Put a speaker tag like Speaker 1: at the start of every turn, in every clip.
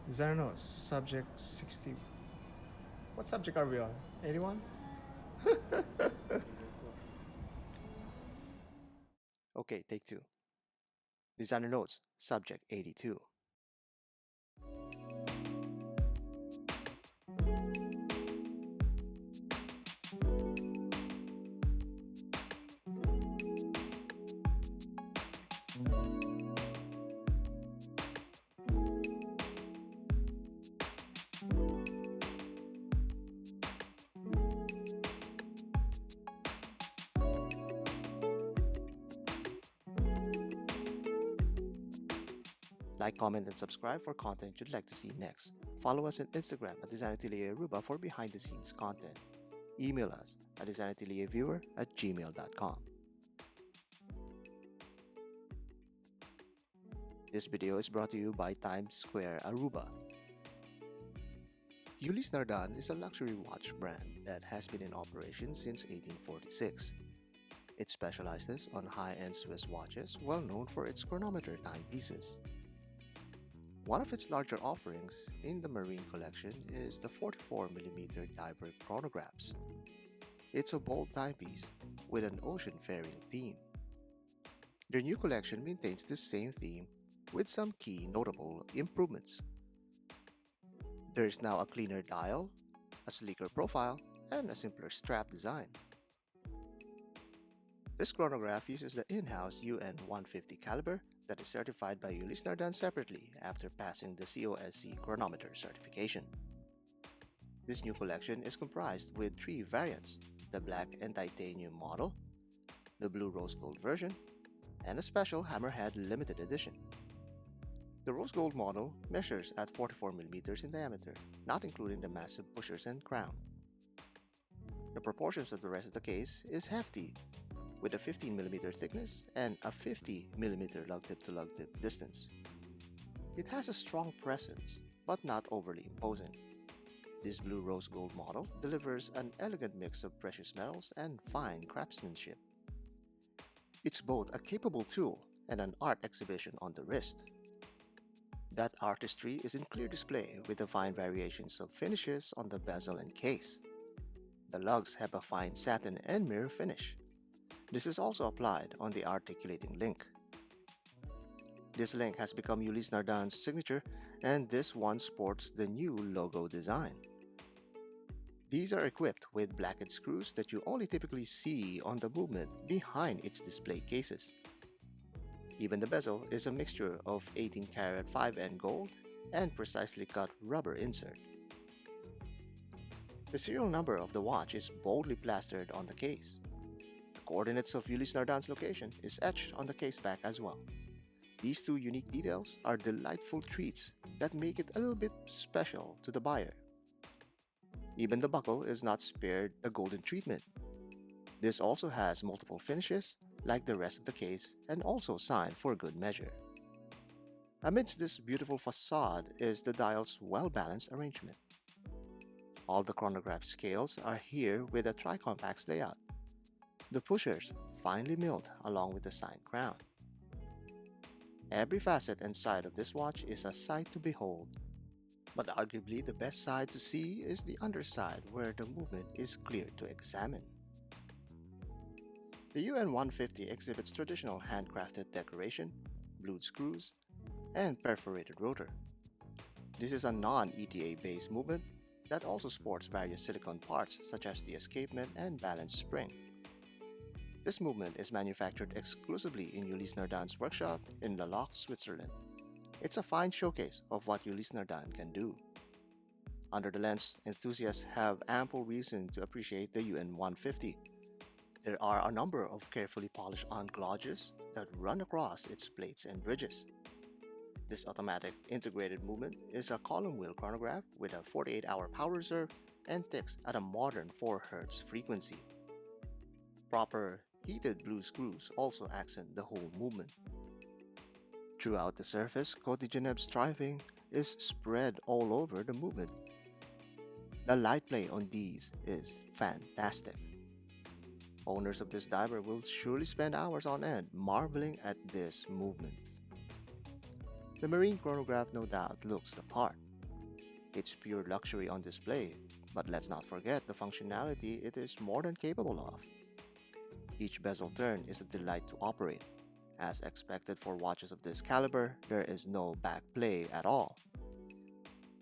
Speaker 1: Designer notes, subject 60. What subject are we on? 81?
Speaker 2: Okay, take two. Designer notes, subject 82. Like, comment, and subscribe for content you'd like to see next. Follow us on Instagram at DesignAtelier for behind the scenes content. Email us at designatelierviewer@gmail.com. This video is brought to you by Times Square Aruba. Ulysse Nardin is a luxury watch brand that has been in operation since 1846. It specializes on high-end Swiss watches, well known for its chronometer timepieces. One of its larger offerings in the marine collection is the 44mm diver chronographs. It's a bold timepiece with an ocean-faring theme. Their new collection maintains this same theme with some key notable improvements. There is now a cleaner dial, a sleeker profile, and a simpler strap design. This chronograph uses the in-house UN 150 caliber that is certified by Ulysse Nardin separately after passing the COSC chronometer certification. This new collection is comprised with three variants: the black and titanium model, the blue rose gold version, and a special hammerhead limited edition. The rose gold model measures at 44mm in diameter, not including the massive pushers and crown. The proportions of the rest of the case is hefty, with a 15mm thickness and a 50mm lug tip to lug tip distance. It has a strong presence, but not overly imposing. This blue rose gold model delivers an elegant mix of precious metals and fine craftsmanship. It's both a capable tool and an art exhibition on the wrist. That artistry is in clear display with the fine variations of finishes on the bezel and case. The lugs have a fine satin and mirror finish. This is also applied on the articulating link. This link has become Ulysse Nardin's signature, and this one sports the new logo design. These are equipped with blacked screws that you only typically see on the movement behind its display cases. Even the bezel is a mixture of 18-karat 5N gold and precisely cut rubber insert. The serial number of the watch is boldly plastered on the case. The coordinates of Ulysse Nardin's location is etched on the case back as well. These two unique details are delightful treats that make it a little bit special to the buyer. Even the buckle is not spared a golden treatment. This also has multiple finishes, like the rest of the case, and also signed for good measure. Amidst this beautiful facade is the dial's well-balanced arrangement. All the chronograph scales are here with a tri-compax layout. The pushers finely milled along with the signed crown. Every facet and side of this watch is a sight to behold. But arguably the best side to see is the underside where the movement is clear to examine. The UN 150 exhibits traditional handcrafted decoration, blued screws, and perforated rotor. This is a non-ETA based movement that also sports various silicone parts such as the escapement and balance spring. This movement is manufactured exclusively in Ulysse Nardin's workshop in La Loc, Switzerland. It's a fine showcase of what Ulysse Nardin can do. Under the lens, enthusiasts have ample reason to appreciate the UN 150. There are a number of carefully polished anglages that run across its plates and bridges. This automatic integrated movement is a column wheel chronograph with a 48-hour power reserve and ticks at a modern 4 Hz frequency. Proper heated blue screws also accent the whole movement. Throughout the surface, Côte de Genève striping is spread all over the movement. The light play on these is fantastic. Owners of this diver will surely spend hours on end marveling at this movement. The marine chronograph no doubt looks the part. It's pure luxury on display, but let's not forget the functionality it is more than capable of. Each bezel turn is a delight to operate. As expected for watches of this caliber, there is no back play at all.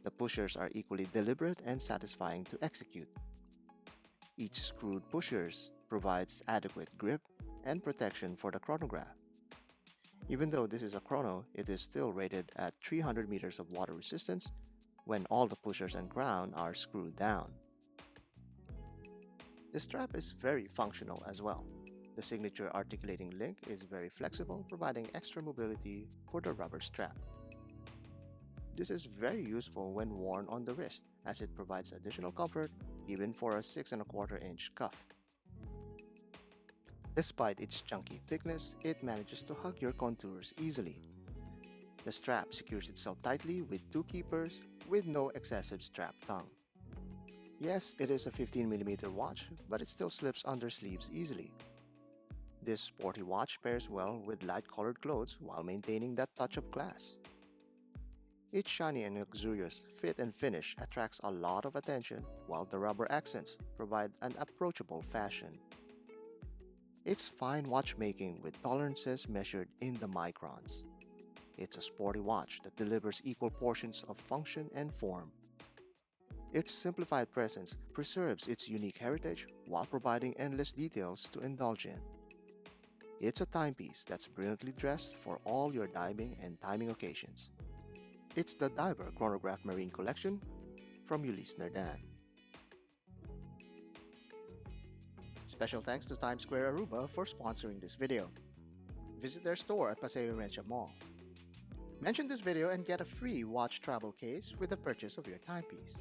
Speaker 2: The pushers are equally deliberate and satisfying to execute. Each screwed pushers provides adequate grip and protection for the chronograph. Even though this is a chrono, it is still rated at 300 meters of water resistance when all the pushers and crown are screwed down. The strap is very functional as well. The signature articulating link is very flexible, providing extra mobility for the rubber strap. This is very useful when worn on the wrist, as it provides additional comfort even for a 6¼ inch cuff. Despite its chunky thickness, it manages to hug your contours easily. The strap secures itself tightly with two keepers with no excessive strap tongue. Yes, it is a 15mm watch, but it still slips under sleeves easily. This sporty watch pairs well with light-colored clothes while maintaining that touch of class. Its shiny and luxurious fit and finish attracts a lot of attention, while the rubber accents provide an approachable fashion. It's fine watchmaking with tolerances measured in the microns. It's a sporty watch that delivers equal portions of function and form. Its simplified presence preserves its unique heritage while providing endless details to indulge in. It's a timepiece that's brilliantly dressed for all your diving and timing occasions. It's the Diver Chronograph Marine Collection from Ulysse Nardin. Special thanks to Times Square Aruba for sponsoring this video. Visit their store at Paseo Rencha Mall. Mention this video and get a free watch travel case with the purchase of your timepiece.